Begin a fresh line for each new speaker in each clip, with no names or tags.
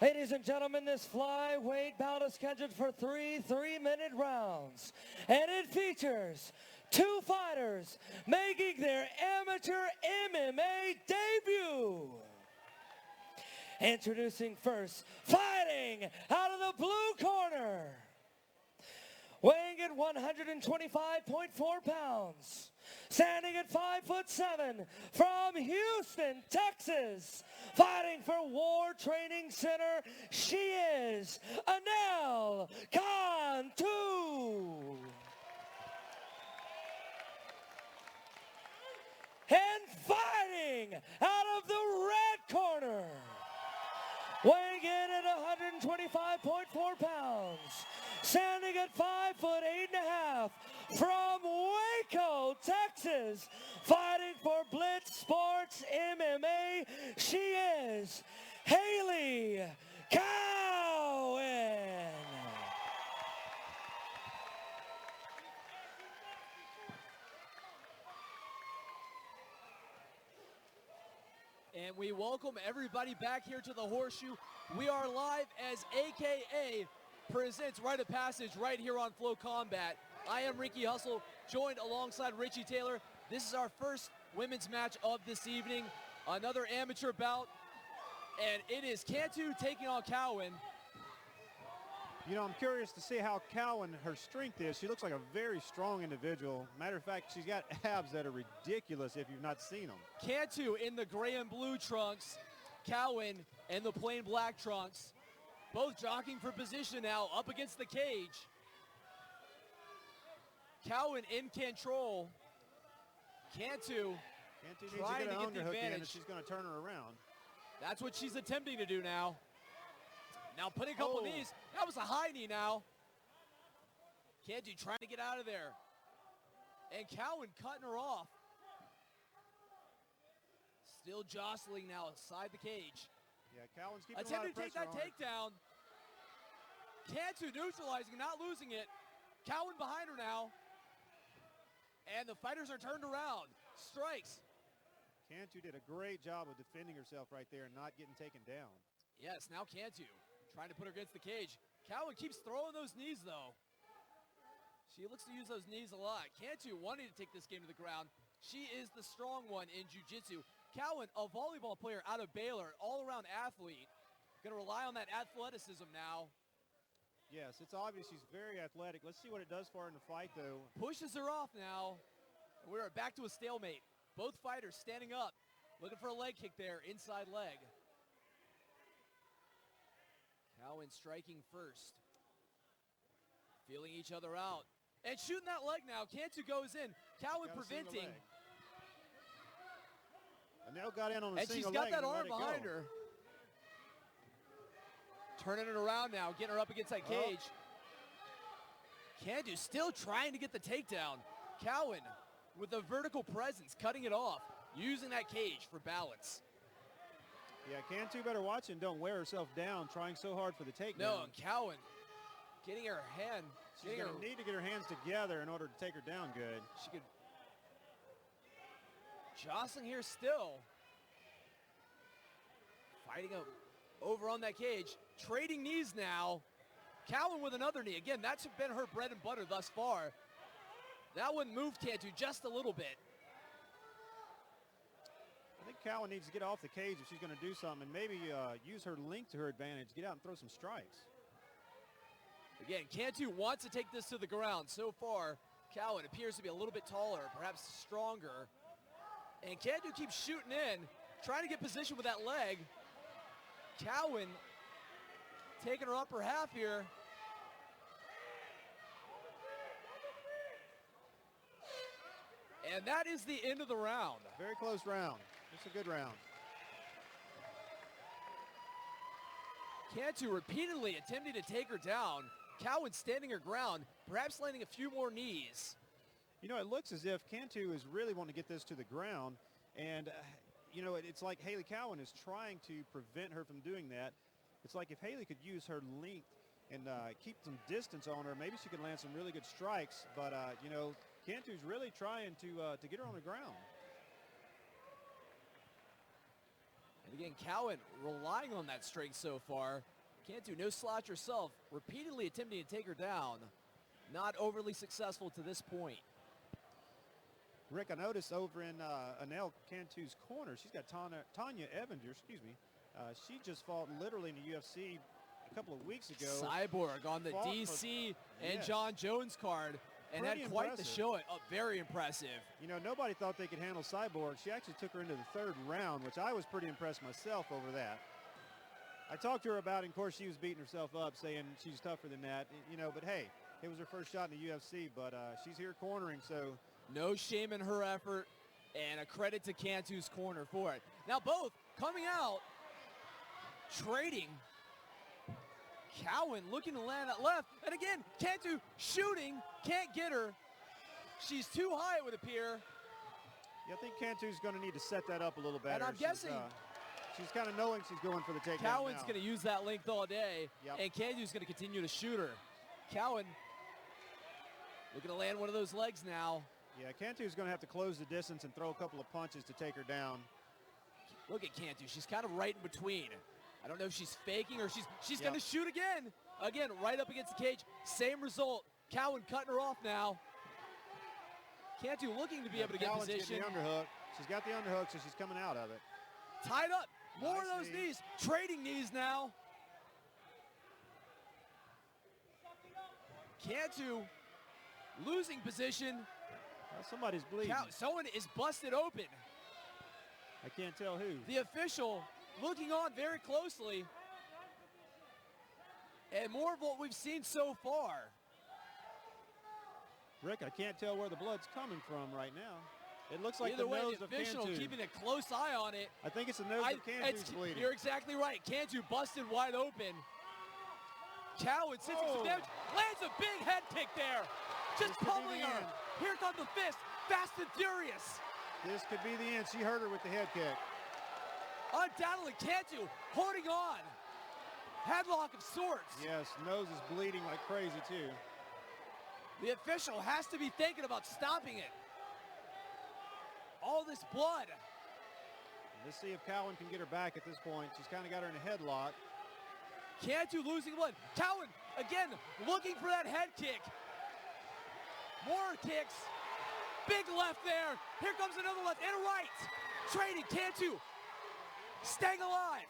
Ladies and gentlemen, this flyweight bout is scheduled for three 3-minute rounds. And it features two fighters making their amateur MMA debut. Introducing first, fighting out of the blue corner, weighing at 125.4 pounds, standing at 5'7", from Houston, Texas, fighting for War Training Center, she is Anel Cantu. And fighting out of the red corner, weighing in at 125.4 pounds, standing at 5'8.5", from Waco, Texas, fighting for Blitz Sports MMA, she is Hailey Cowan.
And we welcome everybody back here to the Horseshoe. We are live as AKA presents Rite of Passage right here on Flow Combat. I am Ricky Hustle, joined alongside Richie Taylor. This is our first women's match of this evening, another amateur bout, and it is Cantu taking on Cowan.
You know, I'm curious to see how Cowan, her strength is. She looks like a very strong individual. Matter of fact, she's got abs that are ridiculous if you've not seen them.
Cantu in the gray and blue trunks, Cowan in the plain black trunks. Both jockeying for position now, up against the cage. Cowan in control. Cantu trying to get the advantage.
And she's going to turn her around.
That's what she's attempting to do now. Now putting a couple knees. That was a high knee now. Cantu trying to get out of there. And Cowan cutting her off. Still jostling now inside the cage.
Yeah, Cowan's keeping
attempting
a lot of
to take that
pressure
takedown. Cantu neutralizing, not losing it. Cowan behind her now. And the fighters are turned around. Strikes.
Cantu did a great job of defending herself right there and not getting taken down.
Yes, now Cantu trying to put her against the cage. Cowan keeps throwing those knees, though. She looks to use those knees a lot. Cantu wanting to take this game to the ground. She is the strong one in jiu-jitsu. Cowan, a volleyball player out of Baylor, all-around athlete. Going to rely on that athleticism now.
Yes, it's obvious she's very athletic. Let's see what it does for her in the fight, though.
Pushes her off now. We're back to a stalemate. Both fighters standing up, looking for a leg kick there, inside leg. Cowan striking first. Feeling each other out. And shooting that leg now. Cantu goes in. Cowan preventing.
Anel got in on a
and
single
she's got
leg
that
and
arm behind her. Turning it around now, getting her up against that cage. Cantu still trying to get the takedown. Cowan with a vertical presence, cutting it off, using that cage for balance.
Yeah, Cantu better watch and don't wear herself down, trying so hard for the takedown.
No, and Cowan getting her hand.
She's going to need to get her hands together in order to take her down good.
She could. Jostling here still. Fighting over on that cage. Trading knees now. Cowan with another knee. Again, that's been her bread and butter thus far. That one moved Cantu just a little bit.
I think Cowan needs to get off the cage if she's going to do something and maybe use her length to her advantage. Get out and throw some strikes.
Again, Cantu wants to take this to the ground. So far, Cowan appears to be a little bit taller, perhaps stronger. And Cantu keeps shooting in, trying to get position with that leg. Cowan taking her upper half here. And that is the end of the round.
Very close round. It's a good round.
Cantu repeatedly attempting to take her down. Cowan standing her ground, perhaps landing a few more knees.
You know, it looks as if Cantu is really wanting to get this to the ground. And, you know, it's like Hailey Cowan is trying to prevent her from doing that. It's like if Hailey could use her length and keep some distance on her, maybe she could land some really good strikes. But, you know, Cantu's really trying to get her on the ground.
And Again, Cowan relying on that strength so far. Cantu, no slouch herself, repeatedly attempting to take her down. Not overly successful to this point.
Rick, I noticed over in Anel Cantu's corner, she's got Tanya Evanger, excuse me. She just fought literally in the UFC a couple of weeks ago.
Cyborg on the DC and
yes.
John Jones card, and
Pretty
had quite
impressive.
the show. Very impressive.
You know, nobody thought they could handle Cyborg. She actually took her into the third round, which I was pretty impressed myself over that. I talked to her about it, and of course she was beating herself up, saying she's tougher than that. You know, but hey, it was her first shot in the UFC, but she's here cornering, so.
No shame in her effort, and a credit to Cantu's corner for it. Now both coming out, trading. Cowan looking to land at left, and again, Cantu shooting, can't get her. She's too high, it would appear.
Yeah, I think Cantu's going to need to set that up a little better.
And I'm guessing
she's kind of knowing she's going for the takedown.
Cowan's going to use that length all day,
Yep.
and Cantu's going to continue to shoot her. Cowan looking to land one of those legs now.
Yeah, Cantu's going to have to close the distance and throw a couple of punches to take her down.
Look at Cantu, she's kind of right in between. I don't know if she's faking or she's
Yep.
going to shoot again. Again, right up against the cage, same result. Cowan cutting her off now. Cantu looking to be able to get
Cowan's
position.
getting the underhook. She's got the underhook, so she's coming out of it.
Tied up, more of
Nice
those
knee.
knees, trading knees now. Cantu losing position.
Well, somebody's bleeding.
Someone is busted open.
I can't tell who.
The official looking on very closely. And more of what we've seen so far.
Rick, I can't tell where the blood's coming from right now. It looks like
Either
the
way,
nose
the
of
official
Cantu.
keeping a close eye on it.
I think it's the nose of Cantu's bleeding.
You're exactly right. Cantu busted wide open. Cowan sensing some
Oh.
damage. Lands a big head kick there. Just
This could be
pummeling
the
her.
end.
Here comes the fist. Fast and furious.
This could be the end. She hurt her with the head kick.
Undoubtedly, Cantu holding on. Headlock of sorts.
Yes, nose is bleeding like crazy too.
The official has to be thinking about stopping it. All this blood.
Let's see if Cowan can get her back at this point. She's kind of got her in a headlock.
Cantu losing blood. Cowan, again, looking for that head kick. More kicks. Big left there. Here comes another left and a right. Trading Cantu. Staying alive.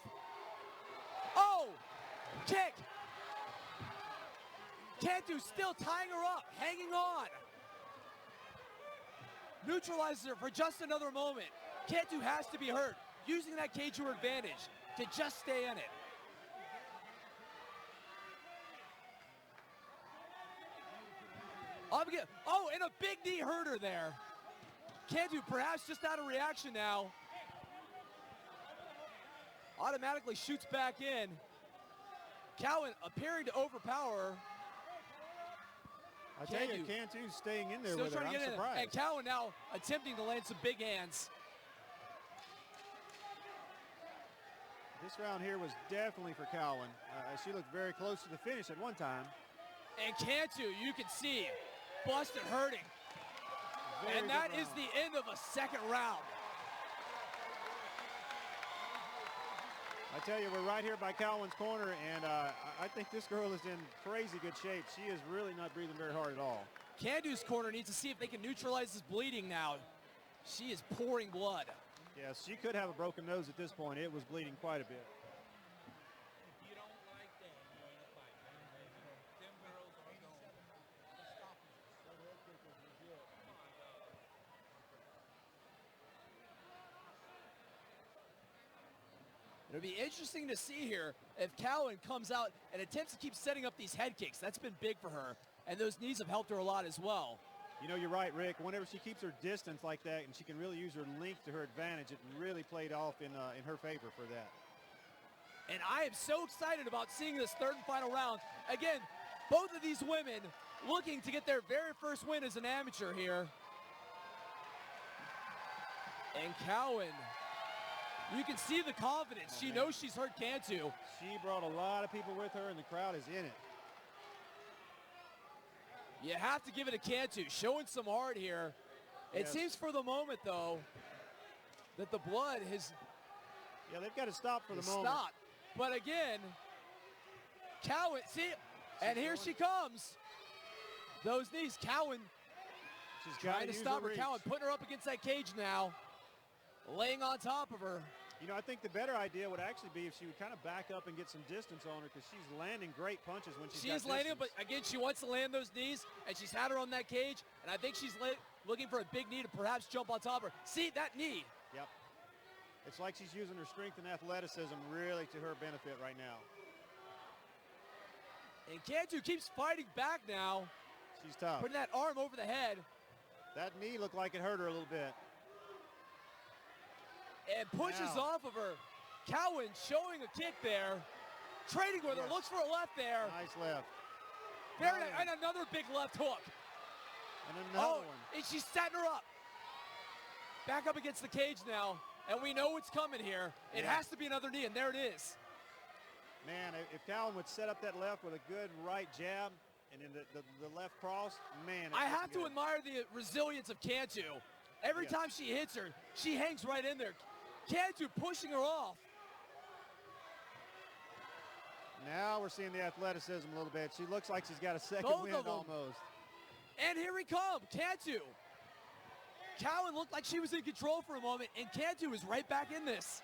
Oh, kick. Cantu still tying her up, hanging on. Neutralizes her for just another moment. Cantu has to be hurt, using that cage to her advantage to just stay in it. Oh, and a big knee hurt her there. Cantu perhaps just out of reaction now. Automatically shoots back in. Cowan appearing to overpower her.
I tell you, Cantu's staying in there
Still
with her.
trying to
I'm
get in.
surprised.
And Cowan now attempting to land some big hands.
This round here was definitely for Cowan. She looked very close to the finish at one time.
And Cantu, you can see, busted hurting.
Very
And
good
that is
round.
the end of a second round.
I tell you, we're right here by Cowan's corner, and I think this girl is in crazy good shape. She is really not breathing very hard at all.
Cantu's corner needs to see if they can neutralize this bleeding now. She is pouring blood.
Yes, she could have a broken nose at this point. It was bleeding quite a bit.
You don't like that in a fight. Them girls are gonna stop you.
It'll be interesting to see here if Cowan comes out and attempts to keep setting up these head kicks. That's been big for her, and those knees have helped her a lot as well.
You know, you're right, Rick. Whenever she keeps her distance like that and she can really use her length to her advantage, it really played off in her favor for that.
And I am so excited about seeing this third and final round. Again, both of these women looking to get their very first win as an amateur here. And Cowan, you can see the confidence. She knows she's hurt Cantu.
She brought a lot of people with her, and the crowd is in it.
You have to give it to Cantu, showing some heart here. It
Yes.
seems for the moment, though, that the blood has
Yeah, they've got to stop for the moment.
Stop. But again, Cowan, see, and here she comes. Those knees, Cowan
She's
trying to stop her.
reach.
Cowan putting her up against that cage now, laying on top of her.
You know, I think the better idea would actually be if she would kind of back up and get some distance on her, because she's landing great punches when
She's landing, but again, she wants to land those knees, and she's had her on that cage, and I think she's looking for a big knee to perhaps jump on top of her. See, that knee.
Yep. It's like she's using her strength and athleticism really to her benefit right now.
And Cantu keeps fighting back now.
She's tough.
Putting that arm over the head.
That knee looked like it hurt her a little bit.
And pushes
Now.
off of her. Cowan showing a kick there. Trading with her.
Yes.
Looks for a left there.
Nice left.
Very
Nice.
nice. And another big left hook.
And another one.
And she's setting her up. Back up against the cage now. And we know what's coming here. It
Yeah.
has to be another knee, and there it is.
Man, if Cowan would set up that left with a good right jab and then the left cross, man.
I have to admire the resilience of Cantu. Every
Yes.
time she hits her, she hangs right in there. Cantu pushing her off.
Now we're seeing the athleticism a little bit. She looks like she's got a second
Both
wind
of them.
almost.
And here we come, Cantu. Cowan looked like she was in control for a moment, and Cantu is right back in this.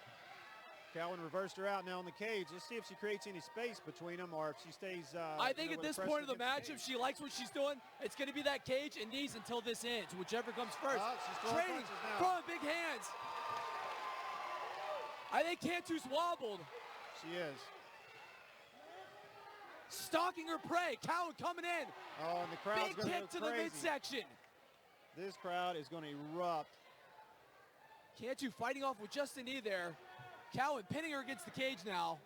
Cowan reversed her out now in the cage. Let's see if she creates any space between them or if she stays.
I think at
with
this
pressure
point of the
against
match,
cage.
if she likes what she's doing, it's going to be that cage and knees until this ends, whichever comes first.
Oh, she's throwing
Trading,
punches now.
throwing big hands. I think Cantu's wobbled.
She is.
Stalking her prey. Cowan coming in.
Oh, and the crowd's
Big
going to
kick
go
to the
crazy.
midsection.
This crowd is going to erupt.
Cantu fighting off with just a knee there. Cowan pinning her against the cage now.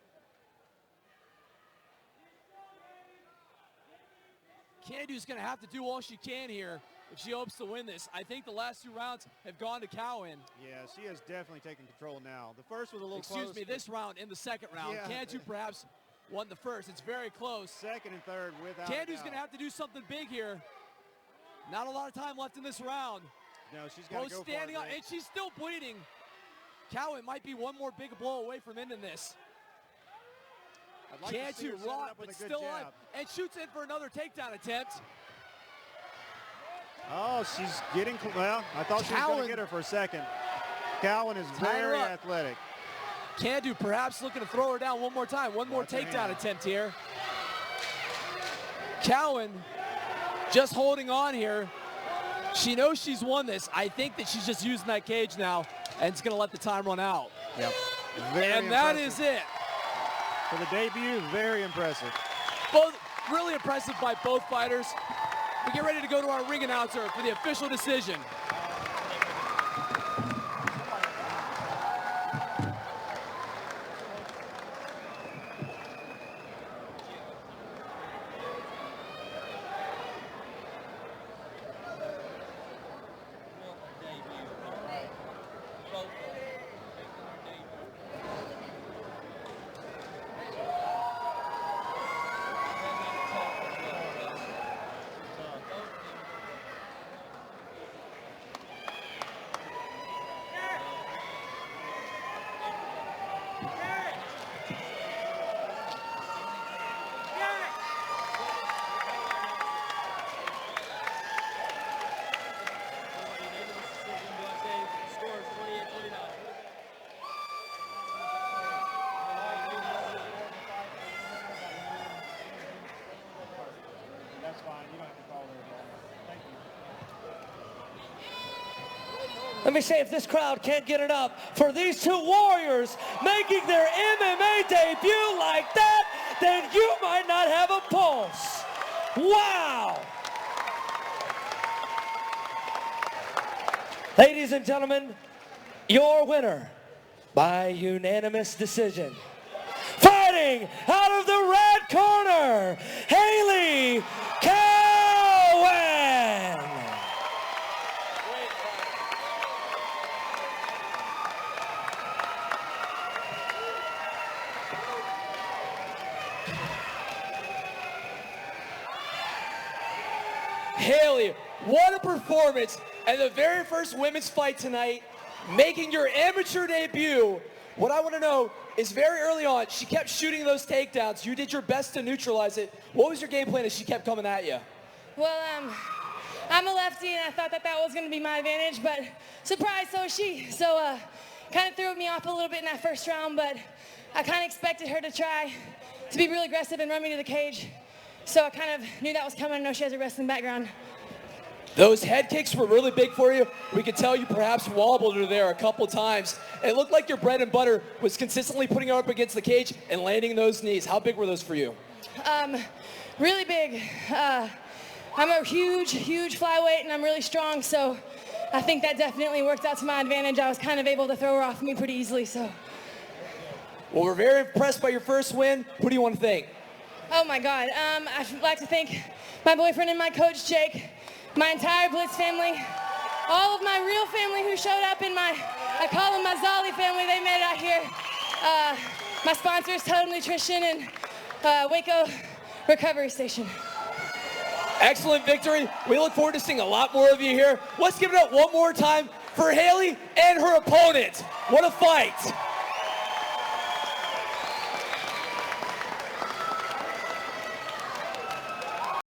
Cantu's going to have to do all she can here if she hopes to win this. I think the last 2 rounds have gone to Cowan.
Yeah, she has definitely taken control now. The first was a little
Excuse
close.
me, this round in the second round.
Yeah.
Cantu perhaps won the first. It's very close.
Second and third without
Cantu's
a
going to
doubt.
have to do something big here. Not a lot of time left in this round.
No, she's got to go
Standing
for
up,
it.
and she's still bleeding. Cowan might be one more big blow away from ending this.
I'd like to see
Cantu
her set it
rocked,
up with
but
a good
still
jab.
alive, and shoots in for another takedown attempt.
Oh, she's getting, well, I thought she was going
Cowan.
to get her for a second. Cowan is
Tie her
very
up.
athletic.
Cantu perhaps looking to throw her down one more time. One more
Watch her
takedown
hand.
attempt here. Cowan just holding on here. She knows she's won this. I think that she's just using that cage now, and it's going to let the time run out.
Yep.
And that is it.
For the debut, very impressive.
Both really impressive by both fighters. We get ready to go to our ring announcer for the official decision.
That's fine. You don't have to call her. Thank you.
Let me say, if this crowd can't get it up for these 2 warriors making their MMA debut like that, then you might not have a pulse. Wow! Ladies and gentlemen, your winner by unanimous decision, fighting out of the red corner, Hailey Cowan!
Hailey, what a performance. And the very first women's fight tonight, making your amateur debut what I want to know is very early on, she kept shooting those takedowns. You did your best to neutralize it. What was your game plan as she kept coming at you?
Well, I'm a lefty, and I thought that was going to be my advantage, but surprise, so is she. So kind of threw me off a little bit in that first round, but I kind of expected her to try to be really aggressive and run me to the cage. So I kind of knew that was coming. I know she has a wrestling background.
Those head kicks were really big for you. We could tell you perhaps wobbled her there a couple times. It looked like your bread and butter was consistently putting her up against the cage and landing those knees. How big were those for you?
Really big. I'm a huge flyweight, and I'm really strong, so I think that definitely worked out to my advantage. I was kind of able to throw her off me pretty easily, so.
Well, we're very impressed by your first win. Who do you want to thank?
Oh my God, I'd like to thank my boyfriend and my coach, Jake, my entire Blitz family, all of my real family who showed up in I call them my Zolly family. They made it out here. My sponsors, Total Nutrition and Waco Recovery Station.
Excellent victory. We look forward to seeing a lot more of you here. Let's give it up one more time for Hailey and her opponent. What a fight.